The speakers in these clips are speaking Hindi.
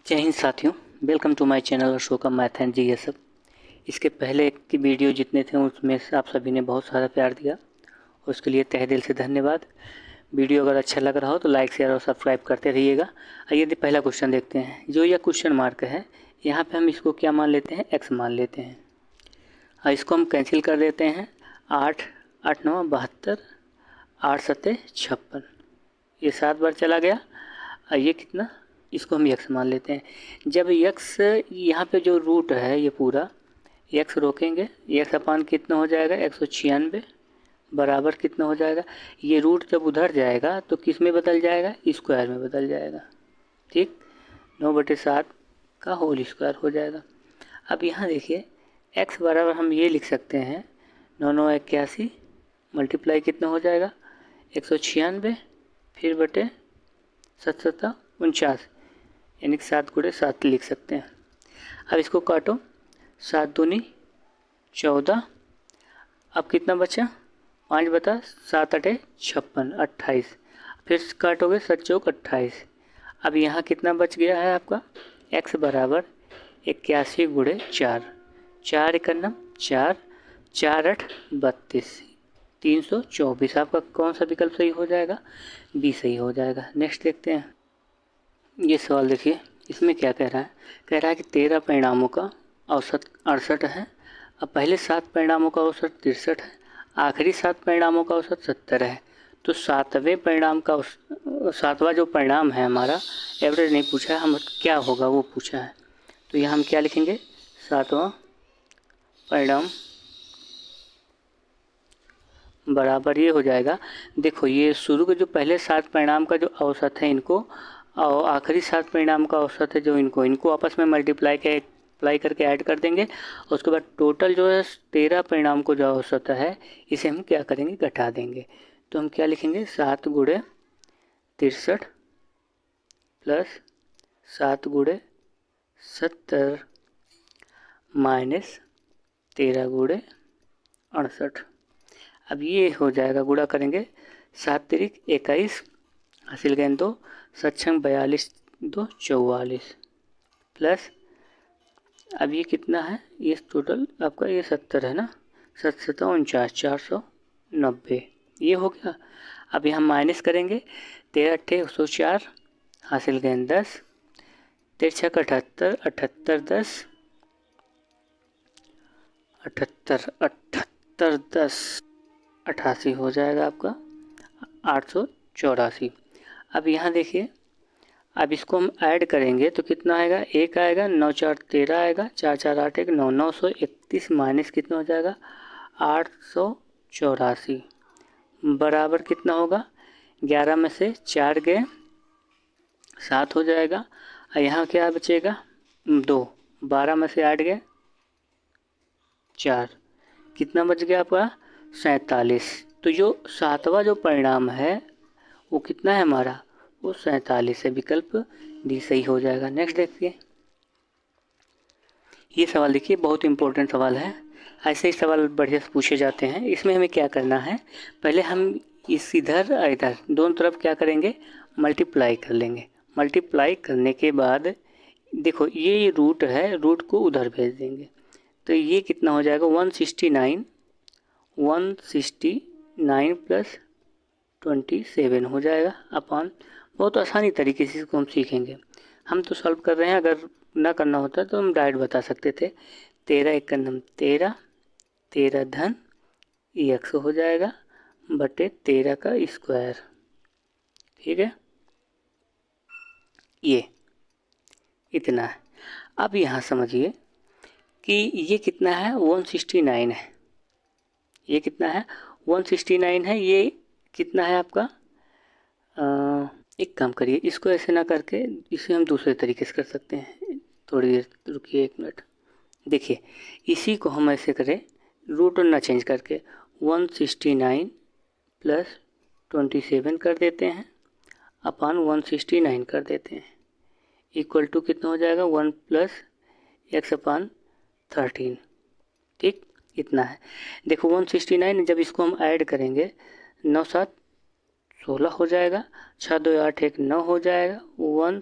जय हिंद साथियों, welcome to my channel Ashoka math and GSF. इसके पहले की वीडियो जितने थे उसमें से आप सभी ने बहुत सारा प्यार दिया, उसके लिए तहे दिल से धन्यवाद। वीडियो अगर अच्छा लग रहा हो तो लाइक शेयर और सब्सक्राइब करते रहिएगा। आइए पहला क्वेश्चन देखते हैं। जो यह क्वेश्चन मार्क है, यहाँ पे हम इसको क्या मान लेते हैं, एक्स मान लेते हैं। और इसको हम कैंसिल कर देते हैं। 8 8 9 72, 8 7 56, ये 7 बार चला गया। और ये कितना, इसको हम यक्स मान लेते हैं। जब यक्स यहाँ पे जो रूट है ये पूरा यक्स रोकेंगे, यक्स अपान कितना हो जाएगा 196 बराबर कितना हो जाएगा। ये रूट जब उधर जाएगा तो किस में बदल जाएगा, स्क्वायर में बदल जाएगा। ठीक, 9/7 का होल स्क्वायर हो जाएगा। अब यहाँ देखिए x बराबर हम ये लिख सकते हैं 9 9 81 मल्टीप्लाई कितना हो जाएगा 196 फिर बटे 7 7 49, यानी कि 7 गुणे 7 लिख सकते हैं। अब इसको काटो, 7 दूनी 14, अब कितना बचा 5/7 8 56 28, फिर काटोगे 7 चौक 28। अब यहाँ कितना बच गया है आपका x बराबर 81 गुणे 4, 4 एकन्नम 4, 4 8 32, 324। आपका कौन सा विकल्प सही हो जाएगा, बी सही हो जाएगा। नेक्स्ट देखते हैं। ये सवाल देखिए, इसमें क्या कह रहा है कि 13 परिणामों का औसत 68 है। अब पहले 7 परिणामों का औसत 63 है, आखिरी 7 परिणामों का औसत 70 है। तो 7वें परिणाम का 7वां जो परिणाम है हमारा, एवरेज नहीं पूछा है, हम क्या होगा वो पूछा है। तो यहाँ हम क्या लिखेंगे, 7वां परिणाम बराबर ये हो जाएगा। देखो ये शुरू के जो पहले 7 परिणाम का जो औसत है इनको, और आखिरी 7 परिणाम का औसत है जो इनको आपस में मल्टीप्लाई करके ऐड कर देंगे। उसके बाद टोटल जो है 13 परिणाम को जो औसत है इसे हम क्या करेंगे, घटा देंगे। तो हम क्या लिखेंगे, 7 गुणे 63 प्लस 7 गुणे 70 माइनस 13 गुणे 68। अब ये हो जाएगा, गुणा करेंगे 7 तिरिक 21, हासिल गए 2, 7 छंग 42, 2 44 प्लस, अब ये कितना है, ये टोटल आपका ये 70 है ना, 7 7 49, 490, ये हो गया। अब यहाँ माइनस करेंगे, 13 8 104, हासिल गए 10, 13 6 78, 78 10, 78 78 10 88 हो जाएगा आपका 884। अब यहाँ देखिए, अब इसको हम ऐड करेंगे तो कितना आएगा, 1 आएगा, 9 4 13 आएगा, 4 4 8 1 9, 931 माइनस कितना हो जाएगा 884 बराबर कितना होगा, 11 में से 4 गए 7 हो जाएगा। और यहाँ क्या बचेगा 2, 12 में से 8 गए 4, कितना बच गया आपका 47। तो जो 7वां जो परिणाम है वो कितना है हमारा, वो 47 है। विकल्प डी सही हो जाएगा। नेक्स्ट देखिए, ये सवाल देखिए, बहुत इंपॉर्टेंट सवाल है। ऐसे ही सवाल बढ़िया से पूछे जाते हैं। इसमें हमें क्या करना है, पहले हम इस इधर दोनों तरफ क्या करेंगे, मल्टीप्लाई कर लेंगे। मल्टीप्लाई करने के बाद देखो ये रूट है, रूट को उधर भेज देंगे। तो ये कितना हो जाएगा 169 प्लस 27 हो जाएगा अपॉन, बहुत आसानी तरीके से इसको हम सीखेंगे। हम तो सॉल्व कर रहे हैं, अगर ना करना होता तो हम डायरेक्ट बता सकते थे। 13 एकन्नम 13, 13 धन एक्स हो जाएगा बटे 13 का स्क्वायर। ठीक है, ये इतना है। अब यहाँ समझिए कि ये कितना है 169 है, ये कितना है 169 है, ये कितना है आपका एक काम करिए, इसको ऐसे ना करके इसे हम दूसरे तरीके से कर सकते हैं। थोड़ी देर रुकिए, 1 मिनट। देखिए इसी को हम ऐसे करें, रूट ना चेंज करके 169 प्लस 27 कर देते हैं अपान 169 कर देते हैं, इक्वल टू कितना हो जाएगा 1 प्लस एक्स अपान 13। ठीक, इतना है। देखो 169 जब इसको हम ऐड करेंगे 9 7 16 हो जाएगा, 6 2 8 1 9 हो जाएगा, 1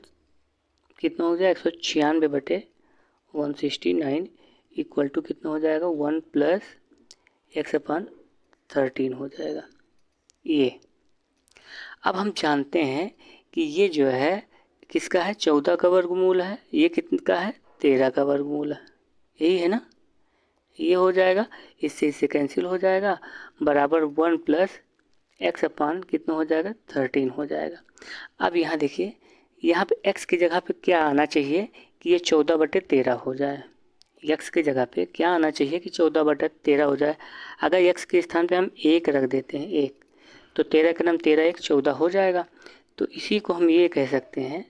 कितना हो जाएगा 196/169 इक्वल टू कितना हो जाएगा 1 + x/13 हो जाएगा। ये अब हम जानते हैं कि ये जो है किसका है 14 का वर्गमूल है, ये कितना है 13 का वर्गमूल है, यही है ना। ये हो जाएगा, इससे कैंसिल हो जाएगा, बराबर 1 + x/ कितना हो जाएगा 13 हो जाएगा। अब यहाँ देखिए, यहाँ पे x की जगह पे क्या आना चाहिए कि ये 14/13 हो जाए। x की जगह पे क्या आना चाहिए कि 14/13 हो जाए। अगर x के स्थान पे हम 1 रख देते हैं, 1, तो 13 का नाम 13 1 14 हो जाएगा। तो इसी को हम ये कह सकते हैं,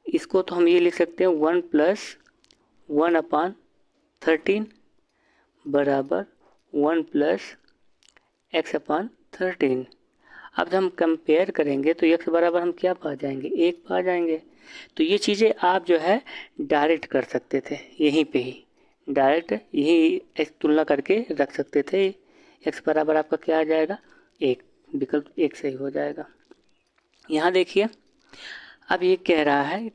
इसको तो हम ये लिख सकते हैं 1 + 1/13 बराबर 1 + x/13। अब जब हम कंपेयर करेंगे तो x बराबर हम क्या पा जाएंगे 1 पा जाएंगे। तो ये चीज़ें आप जो है डायरेक्ट कर सकते थे, यहीं पे ही डायरेक्ट यही तुलना करके रख सकते थे। x बराबर आपका क्या आ जाएगा 1, विकल्प 1 सही हो जाएगा। यहाँ देखिए, अब ये कह रहा है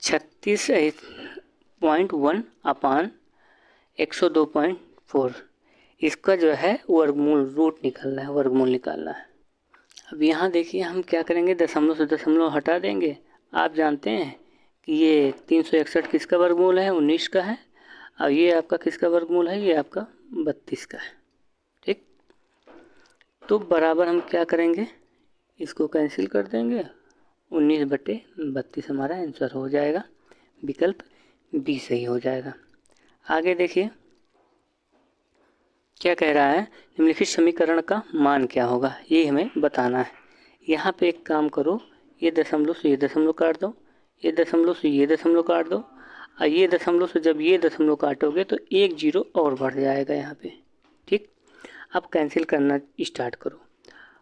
36.1/102.4, इसका जो है वर्गमूल रूट निकालना है, वर्गमूल निकालना है। अब यहाँ देखिए हम क्या करेंगे, दशमलव से दशमलव हटा देंगे। आप जानते हैं कि ये 361 किसका वर्गमूल है 19 का है, और ये आपका किसका वर्गमूल है, ये आपका 32 का है। ठीक, तो बराबर हम क्या करेंगे, इसको कैंसिल कर देंगे, 19/32 हमारा आंसर हो जाएगा, विकल्प बी सही हो जाएगा। आगे देखिए क्या कह रहा है, निम्नलिखित समीकरण का मान क्या होगा, ये हमें बताना है। यहाँ पे एक काम करो, ये दशमलव से ये दशमलव काट दो, ये दशमलव से ये दशमलव काट दो, और ये दशमलव से जब ये दशमलव काटोगे तो 1 0 और बढ़ जाएगा यहाँ पे। ठीक, अब कैंसिल करना स्टार्ट करो।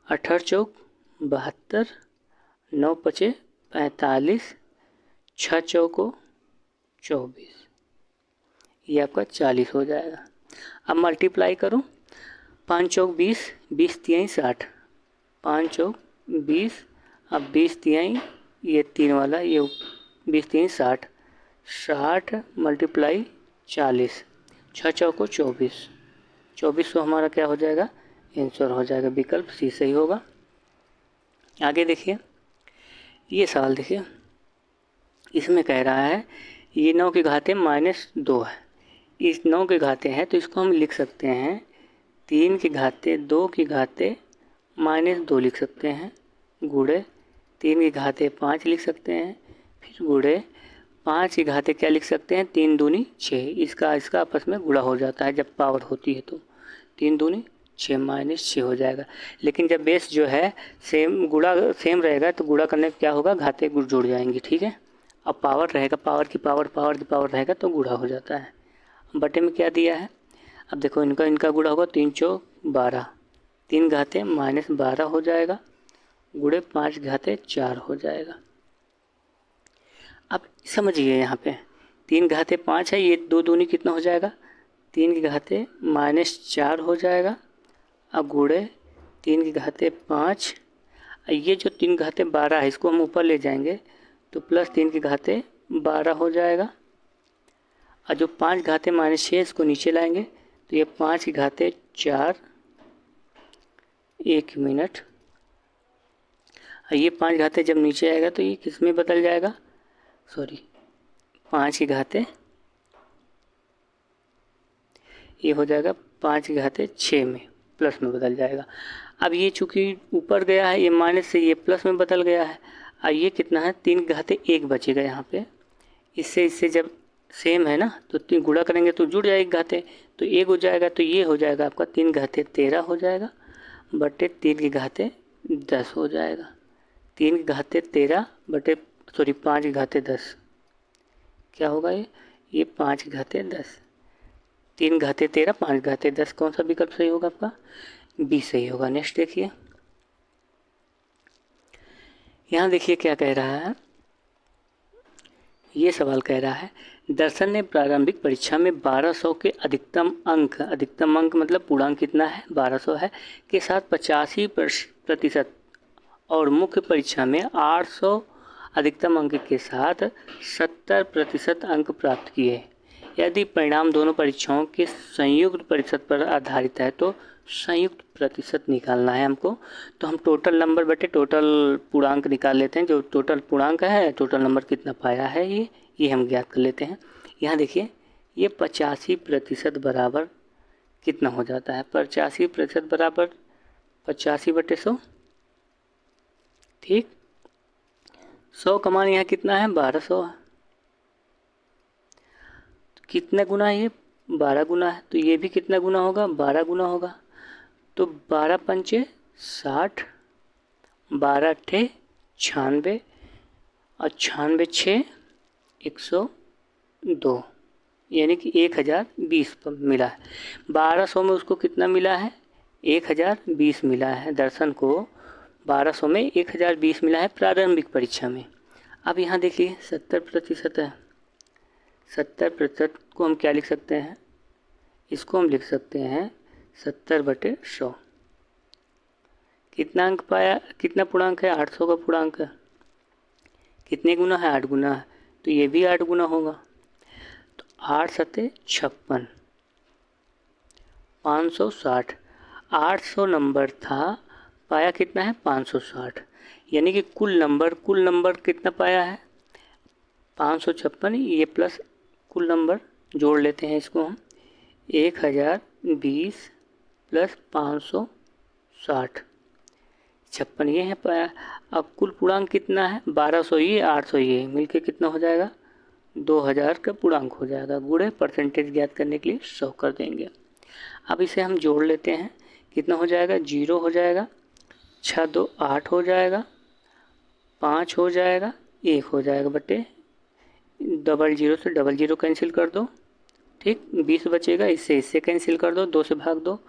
18 चौक 72, 9 पचे 45, 6 चौको 24, ये आपका 40 हो जाएगा। अब मल्टीप्लाई करो, 5 चौक 20, 20 तिहाई 60, 5 चौक 20, अब 20 तिहाई ये 3 वाला, ये 20 तिहाई 60, 60 मल्टीप्लाई 40, 6 चौको 24, 2400 हमारा क्या हो जाएगा आंसर हो जाएगा, विकल्प सी सही होगा। आगे देखिए, ये सवाल देखिए, इसमें कह रहा है ये 9 की घाते -2 है, इस 9 के घाते हैं तो इसको हम लिख सकते हैं 3 की घाते 2 की घाते -2 लिख सकते हैं, गुणे 3 की घाते 5 लिख सकते हैं, फिर गुणे 5 की घाते क्या लिख सकते हैं 3 दूनी 6, इसका आपस में गुणा हो जाता है जब पावर होती है, तो 3 दूनी 6 -6 हो जाएगा। लेकिन जब बेस जो है सेम रहेगा तो गुणा करने पर क्या होगा, घाते जुड़ जाएंगी। ठीक है, अब पावर रहेगा, पावर की पावर रहेगा तो गुणा हो जाता है। बटे में क्या दिया है, अब देखो इनका गुणा होगा 3 चौक 12, 3 घाते -12 हो जाएगा, गुणे 5 घाते 4 हो जाएगा। अब समझिए यहाँ पे 3 घाते 5 है, ये 2 दूनी कितना हो जाएगा 3 की घाते -4 हो जाएगा, अब गुणे 3 की घाते 5, ये जो 3 घाते 12 है इसको हम ऊपर ले जाएंगे तो प्लस 3 की घाते 12 हो जाएगा, और जो 5 घाते -6 इसको नीचे लाएंगे तो ये 5 की घाते 4, 1 मिनट, ये 5 घाते जब नीचे आएगा तो ये किस में बदल जाएगा, 5 की घाते ये हो जाएगा 5 की घाते 6 में, प्लस में बदल जाएगा। अब ये चूँकि ऊपर गया है, ये माइनस से ये प्लस में बदल गया है, और ये कितना है 3 की घाते 1 बचेगा यहाँ पे, इससे जब सेम है ना तो 3 गुणा करेंगे तो जुड़ जाएगी घाते, तो 1 हो जाएगा, तो ये हो जाएगा आपका 3 घाते 13 हो जाएगा, बटे 3 की घाते 10 हो जाएगा, 3 की घाते 13 बटे 5 की घाते 10 क्या होगा, ये 5 की घाते 10, 3 घाते 13 5 घाते 10, कौन सा विकल्प सही होगा आपका, बी सही होगा। नेक्स्ट देखिए, यहाँ देखिए क्या कह रहा है, ये सवाल कह रहा है दर्शन ने प्रारंभिक परीक्षा में 1200 के अधिकतम अंक मतलब पूर्णांक कितना है 1200 है के साथ 85% और मुख्य परीक्षा में अधिकतम अंक के साथ 70% अंक प्राप्त किए। यदि परिणाम दोनों परीक्षाओं के संयुक्त प्रतिशत पर आधारित है तो संयुक्त प्रतिशत निकालना है हमको। तो हम टोटल नंबर बटे टोटल पूर्णांक निकाल लेते हैं। जो टोटल पूर्णांक है, टोटल नंबर कितना पाया है ये हम ज्ञात कर लेते हैं। यहाँ देखिए, ये 85% बराबर कितना हो जाता है? 85% बराबर 85/100। ठीक, 100 का मान यहाँ कितना है? 1200 है। कितना गुना है ये? 12 गुना है। तो ये भी कितना गुना होगा? 12 गुना होगा। तो 12 पंचे 60, 12 अट्ठे 96 और 96 6 102, यानी कि 1020 पर मिला है। 1200 में उसको कितना मिला है? 1020 मिला है। दर्शन को 1200 में 1020 मिला है प्रारंभिक परीक्षा में। अब यहाँ देखिए 70% है। 70% को हम क्या लिख सकते हैं? इसको हम लिख सकते हैं 70/100। कितना अंक पाया? कितना पूर्णांक है? 800 का पूर्णांक है। कितने गुना है? 8 गुना है। तो ये भी 8 गुना होगा। तो 8 सत्ते 56, 560। 800 नंबर था, पाया कितना है? 560। यानी कि कुल नंबर कितना पाया है? 556। ये प्लस कुल नंबर जोड़ लेते हैं इसको हम। 1020 प्लस 560, 56 ये है पाया। अब कुल पूर्णांक कितना है? 1200 ये 800 ये मिलके कितना हो जाएगा? 2000 का पूर्णांक हो जाएगा। गुणे परसेंटेज ज्ञात करने के लिए 100 कर देंगे। अब इसे हम जोड़ लेते हैं। कितना हो जाएगा? 0 हो जाएगा, 6 2 8 हो जाएगा, 5 हो जाएगा, 1 हो जाएगा बटे 00 से 00 कैंसिल कर दो। ठीक, 20 बचेगा। इससे कैंसिल कर दो, 2 से भाग दो,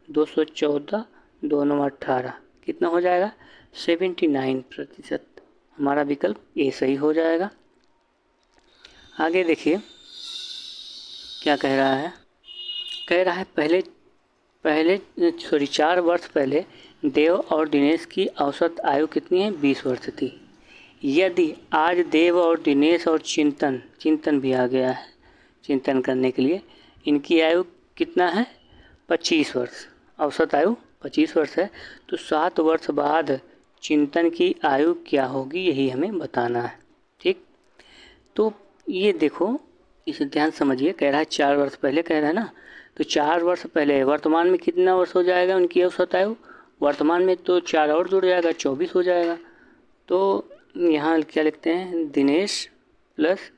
214, 2 9 18, कितना हो जाएगा? 79%। हमारा विकल्प ए सही हो जाएगा। आगे देखिए क्या कह रहा है। कह रहा है पहले 4 वर्ष पहले देव और दिनेश की औसत आयु कितनी है? 20 वर्ष थी। यदि आज देव और दिनेश और चिंतन भी आ गया है चिंतन करने के लिए, इनकी आयु कितना है? 25 वर्ष। औसत आयु 25 वर्ष है। तो 7 वर्ष बाद चिंतन की आयु क्या होगी, यही हमें बताना है। ठीक, तो ये देखो, इसे ध्यान समझिए। कह रहा है 4 वर्ष पहले कह रहा है ना, तो 4 वर्ष पहले वर्तमान में कितना वर्ष हो जाएगा उनकी औसत आयु? वर्तमान में तो 4 और जुड़ जाएगा, 24 हो जाएगा। तो यहाँ क्या लिखते हैं? दिनेश प्लस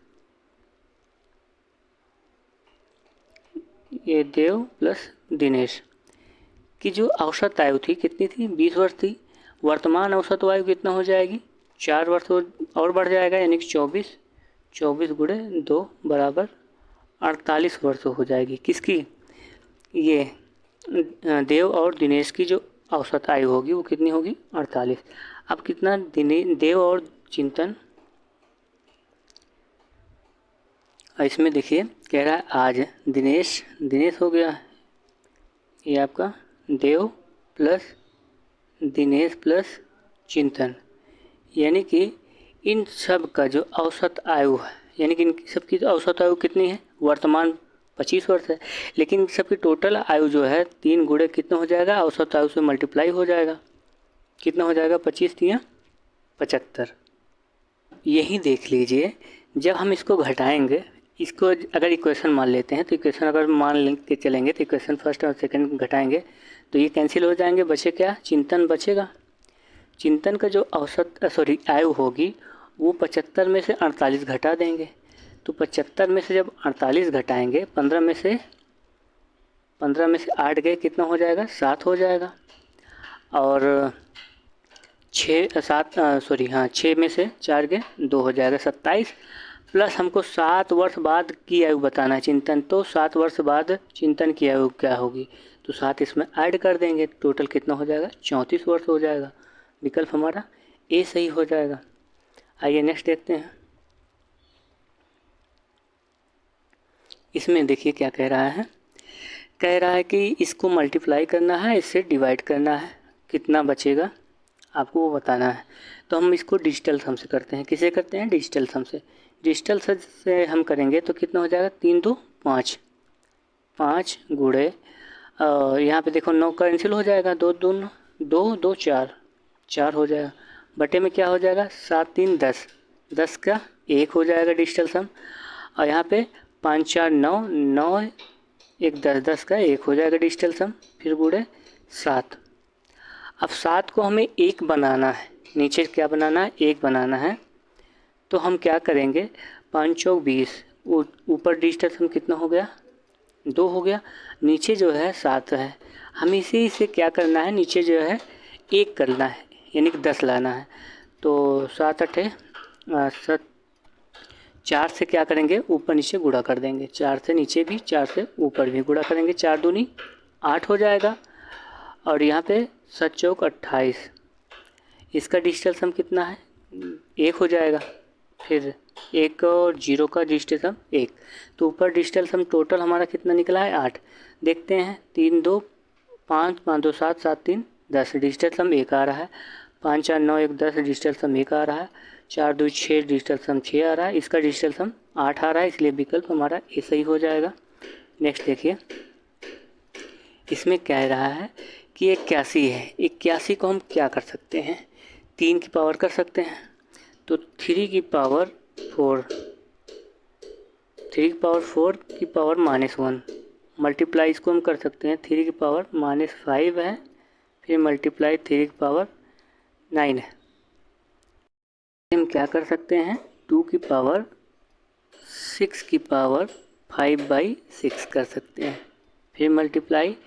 ये देव प्लस दिनेश की जो औसत आयु थी कितनी थी? 20 वर्ष थी। वर्तमान औसत आयु कितना हो जाएगी? 4 वर्ष और बढ़ जाएगा, यानी कि 24 गुणे 2 बराबर 48 वर्ष हो जाएगी। किसकी? ये देव और दिनेश की जो औसत आयु होगी वो कितनी होगी? 48। अब कितना देव और चिंतन, इसमें देखिए कह रहा है आज दिनेश हो गया, ये आपका देव प्लस दिनेश प्लस चिंतन, यानी कि इन सब का जो औसत आयु है, यानी कि इन सब की औसत आयु कितनी है? वर्तमान 25 वर्ष है। लेकिन सबकी टोटल आयु जो है 3 गुणे कितना हो जाएगा? औसत आयु से मल्टीप्लाई हो जाएगा। कितना हो जाएगा? 25 3 75। यही देख लीजिए, जब हम इसको घटाएंगे, इसको अगर इक्वेशन मान लेते हैं तो इक्वेशन अगर मान के चलेंगे तो इक्वेशन फर्स्ट और सेकंड घटाएंगे तो ये कैंसिल हो जाएंगे। बचे क्या? चिंतन बचेगा। चिंतन का जो औसत आयु होगी वो 75 में से 48 घटा देंगे। तो 75 में से जब 48 घटाएंगे, 15 में से 8 गए, कितना हो जाएगा? 7 हो जाएगा। और 6 में से 4 गए, 2 हो जाएगा, 27। प्लस हमको 7 वर्ष बाद की आयु बताना है चिंतन, तो 7 वर्ष बाद चिंतन की आयु क्या होगी? तो 7 इसमें ऐड कर देंगे, टोटल कितना हो जाएगा? 34 वर्ष हो जाएगा। विकल्प हमारा ए सही हो जाएगा। आइए नेक्स्ट देखते हैं। इसमें देखिए क्या कह रहा है। कह रहा है कि इसको मल्टीप्लाई करना है, इससे डिवाइड करना है। कितना बचेगा? आपको वो बताना है। तो हम इसको डिजिटल सम से करते हैं। किसे करते हैं? डिजिटल सम से। डिजिटल सम से हम करेंगे तो कितना हो जाएगा? 3 2 5, 5 गुणे यहाँ पे देखो 9 कैंसिल हो जाएगा, 2 दून 2 2 4, 4 हो जाएगा। बटे में क्या हो जाएगा? 7 3 10, 10 का 1 हो जाएगा डिजिटल सम। और यहाँ पे 5 4 9, 9 1 10, 10 का 1 हो जाएगा डिजिटल सम। फिर गुणे 7। अब 7 को हमें 1 बनाना है, नीचे क्या बनाना है? 1 बनाना है। तो हम क्या करेंगे? 5 चौक 20, ऊपर डिजिटल सम कितना हो गया? 2 हो गया। नीचे जो है 7 है, हम इसी से क्या करना है? नीचे जो है 1 करना है, यानी कि 10 लाना है। तो 7 अठे 4 से क्या करेंगे? ऊपर नीचे गुणा कर देंगे। 4 से नीचे भी, 4 से ऊपर भी गुणा करेंगे। 4 दूनी 8 हो जाएगा। और यहाँ पे 7 चौक 28, इसका डिजिटल सम कितना है? 1 हो जाएगा। फिर 1 और 0 का डिजिटल सम 1। तो ऊपर डिजिटल सम टोटल हमारा कितना निकला है? 8। देखते हैं। 3 2 5, 5 2 7, 7 3 10, डिजिटल सम 1 आ रहा है। 5 4 9 1 10, डिजिटल सम 1 आ रहा है। 4 2 6, डिजिटल सम 6 आ रहा है। इसका डिजिटल सम 8 आ रहा है, इसलिए विकल्प हमारा ए सही हो जाएगा। नेक्स्ट देखिए, इसमें कह रहा है कि 81 है। 81 को हम क्या कर सकते हैं? 3 की पावर कर सकते हैं। तो 3 की पावर 4, 3 की पावर 4 की पावर -1, मल्टीप्लाई इसको हम कर सकते हैं। 3 की पावर -5 है, फिर मल्टीप्लाई 3 की पावर 9 है। हम क्या कर सकते हैं? 2 की पावर 6 की पावर 5/6 कर सकते हैं। फिर मल्टीप्लाई,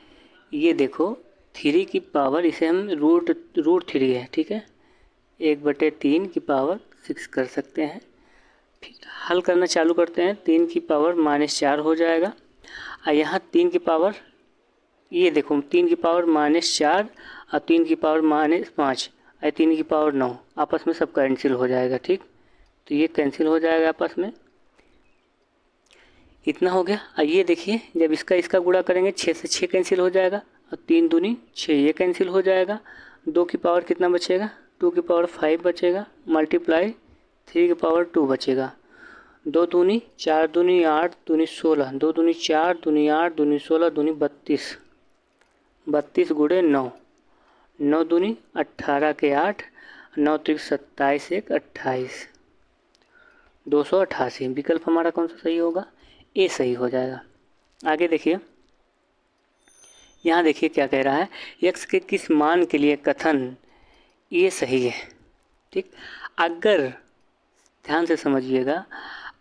ये देखो 3 की पावर, इसे हम रूट 3 है, ठीक है, 1/3 की पावर 6 कर सकते हैं। फिर हल करना चालू करते हैं। 3 की पावर -4 हो जाएगा। और यहाँ 3 की पावर, ये देखो 3 की पावर -4 और 3 की पावर -5 और 3 की पावर 9, आपस में सब कैंसिल हो जाएगा। ठीक, तो ये कैंसिल हो जाएगा आपस में। इतना हो गया। और ये देखिए, जब इसका गुणा करेंगे 6 से 6 कैंसिल हो जाएगा, और 3 दूनी 6, ये कैंसिल हो जाएगा। 2 की पावर कितना बचेगा? 2 की पावर 5 बचेगा। मल्टीप्लाई 3 की पावर 2 बचेगा। 2 दूनी 4, दूनी 8, दूनी 16, 2 दूनी 4, दूनी 8, दूनी 16, दूनी 32, 32 गुणे 9, 9 दूनी 18 के 8, 9 त्रिक 27, 1 28, 288। विकल्प हमारा कौन सा सही होगा? ए सही हो जाएगा। आगे देखिए, यहाँ देखिए क्या कह रहा है? x के किस मान के लिए कथन ये सही है। ठीक, अगर ध्यान से समझिएगा,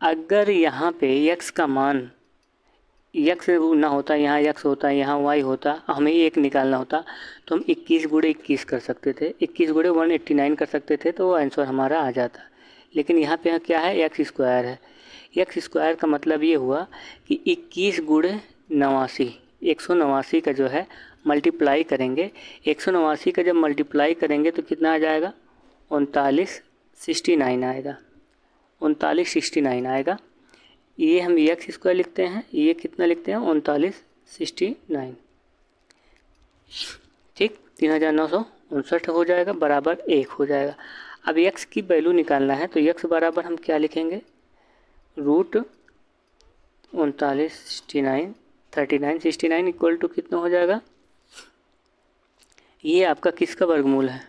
अगर यहाँ पे x का मान x ना होता, यहाँ x होता, यहाँ y होता, हमें एक निकालना होता, तो हम 21 गुणे 21 कर सकते थे, 21 गुणे 189 कर सकते थे, तो वो आंसर हमारा आ जाता। लेकिन यहाँ पे क्या है? एक्स स्क्वायर है। एक्स स्क्वायर का मतलब ये हुआ कि 21 गुणे 89, 189 का जो है मल्टीप्लाई करेंगे। 189 का जब मल्टीप्लाई करेंगे तो कितना आ जाएगा? 3969 आएगा, 3969 आएगा। ये हम एक्स स्क्वायर लिखते हैं, ये कितना लिखते हैं? 3969। ठीक, 3959 हो जाएगा, बराबर 1 हो जाएगा। अब x की वैल्यू निकालना है, तो x बराबर हम क्या लिखेंगे? रूट 3969 इक्वल टू कितना हो जाएगा? ये आपका किसका वर्गमूल है?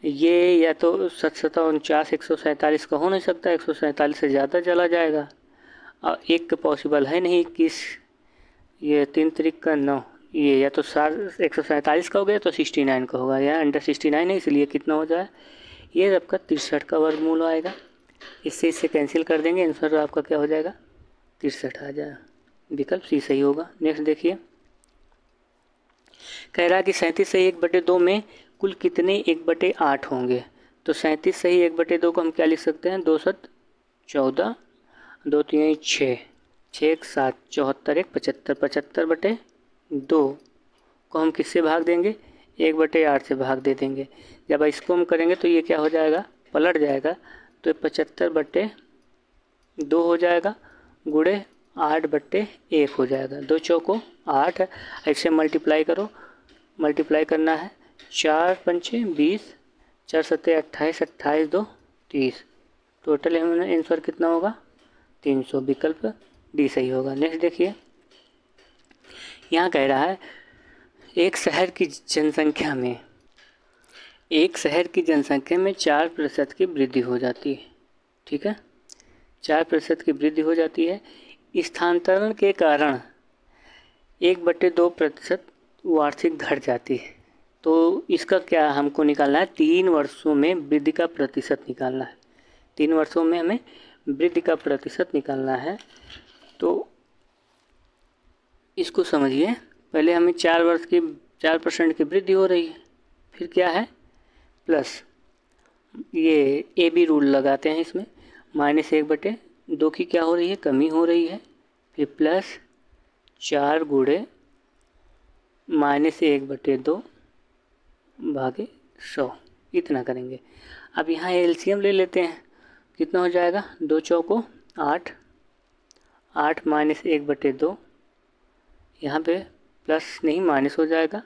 ये या तो 749 147 का हो नहीं सकता, 147 से ज़्यादा चला जाएगा, और एक का पॉसिबल है नहीं। 21, ये 3 त्रिक का 9, ये या तो 147 का हो गया तो 69 का होगा, या अंडर 69 है, इसलिए कितना हो जाए? ये आपका 63 का वर्गमूल आएगा। इससे कैंसिल कर देंगे, आंसर आपका क्या हो जाएगा? 63 आ जाएगा। विकल्प सी सही होगा। नेक्स्ट देखिए, कह रहा है कि 37 सही 1/2 में कुल कितने 1/8 होंगे? तो 37 सही 1/2 को हम क्या लिख सकते हैं? 2 7 14, 2 3 6, 6 1 7, 74 1 75, 75/2 को हम किससे भाग देंगे? 1/8 से भाग दे देंगे। जब इसको हम करेंगे तो ये क्या हो जाएगा? पलट जाएगा, तो 75/2 हो जाएगा, गुणे 8/1 हो जाएगा। 2 चौको 8, ऐसे मल्टीप्लाई करो, मल्टीप्लाई करना है, 4 पंचे 20, 4 सत्ते 28, 28 2 30, टोटल आंसर कितना होगा 300। विकल्प डी सही होगा। नेक्स्ट देखिए, यहाँ कह रहा है एक शहर की जनसंख्या में 4% की वृद्धि हो जाती है। ठीक है, 4% की वृद्धि हो जाती है। स्थानांतरण के कारण 1/2% वार्षिक घट जाती है। तो इसका क्या हमको निकालना है, 3 वर्षों में वृद्धि का प्रतिशत निकालना है। 3 वर्षों में हमें वृद्धि का प्रतिशत निकालना है। तो इसको समझिए, पहले हमें 4% की वृद्धि हो रही है, फिर क्या है प्लस, ये ए बी रूल लगाते हैं इसमें, -1/2 की क्या हो रही है, कमी हो रही है, फिर प्लस 4 गुणे -1/2 भागे 100, इतना करेंगे। अब यहाँ एलसीएम ले लेते हैं, कितना हो जाएगा, 2 चौको 8, 8 -1/2, यहाँ पे प्लस नहीं माइनस हो जाएगा,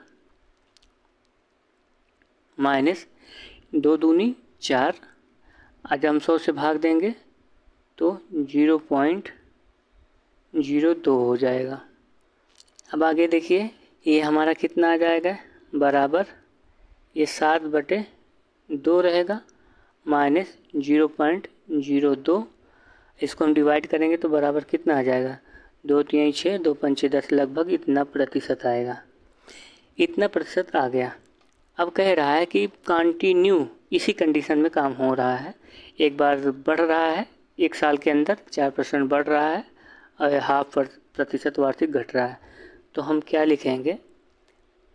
-2 दूनी 4, आज हम 100 से भाग देंगे तो 0.02 हो जाएगा। अब आगे देखिए, ये हमारा कितना आ जाएगा, बराबर ये 7/2 रहेगा -0.02, इसको हम डिवाइड करेंगे तो बराबर कितना आ जाएगा, 2 3 6, 2 5 10, लगभग इतना प्रतिशत आएगा। इतना प्रतिशत आ गया। अब कह रहा है कि कंटिन्यू इसी कंडीशन में काम हो रहा है, एक बार बढ़ रहा है, 1 साल के अंदर 4% बढ़ रहा है और 0.5% वार्षिक घट रहा है। तो हम क्या लिखेंगे,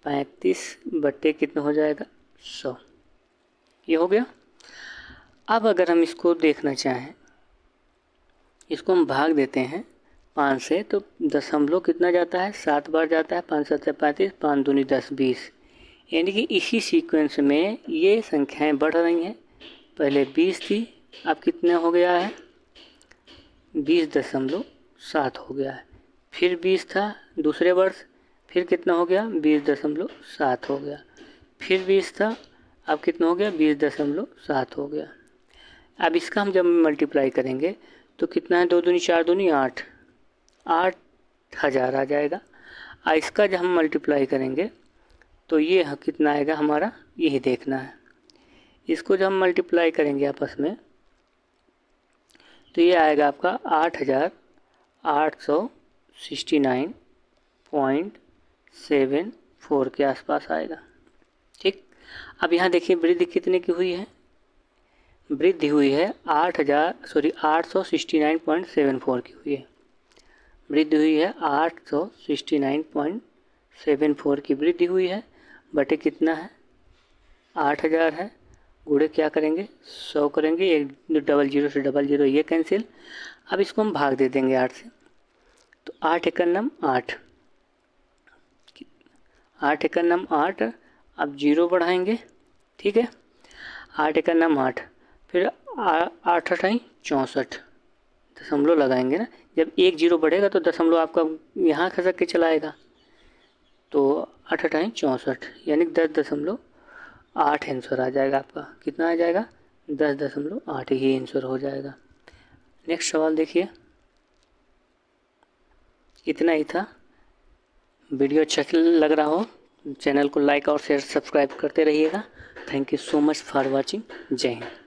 35 कितना हो जाएगा 100, ये हो गया। अब अगर हम इसको देखना चाहें, इसको हम भाग देते हैं 5 से, तो दशमलव कितना जाता है, 7 बार जाता है, 5 7 35, 5 दूनी 10 20, यानी कि इसी सीक्वेंस में ये संख्याएं बढ़ रही हैं। पहले 20 थी, अब कितना हो गया है, 20.7 हो गया है, फिर 20 था दूसरे वर्ष, फिर कितना हो गया, 20.7 हो गया, फिर 20 था, अब कितना हो गया, 20.7 हो गया। अब इसका हम जब मल्टीप्लाई करेंगे तो कितना है, 2 दूनी 4 दूनी 8, 8,000 आ जाएगा। इसका जब हम मल्टीप्लाई करेंगे तो ये कितना आएगा हमारा, यही देखना है। इसको जब हम मल्टीप्लाई करेंगे आपस में तो ये आएगा आपका 8,869.74 के आसपास आएगा। ठीक, अब यहाँ देखिए वृद्धि कितने की हुई है, वृद्धि हुई है 869.74 की हुई है, वृद्धि हुई है 869.74 की वृद्धि हुई है, बटे कितना है 8,000 है, गुणे क्या करेंगे 100 करेंगे, 1 00 से 00 ये कैंसिल। अब इसको हम भाग दे देंगे 8 से, तो 8 एकड़ नम 8, 8 एकड़ नम 8, अब 0 बढ़ाएंगे, ठीक है, 8 एकड़ नम 8, फिर 8 8 64, दशमलव लगाएंगे ना, जब 1 0 बढ़ेगा तो दशमलव आपका यहाँ खसक के चलाएगा, तो 8 8 64, यानी 10.8 आंसर आ जाएगा आपका, कितना आ जाएगा 10.8 ही आंसर हो जाएगा। नेक्स्ट सवाल देखिए, इतना ही था। वीडियो अच्छा लग रहा हो चैनल को लाइक और शेयर सब्सक्राइब करते रहिएगा। Thank you so much for watching. जय हिंद।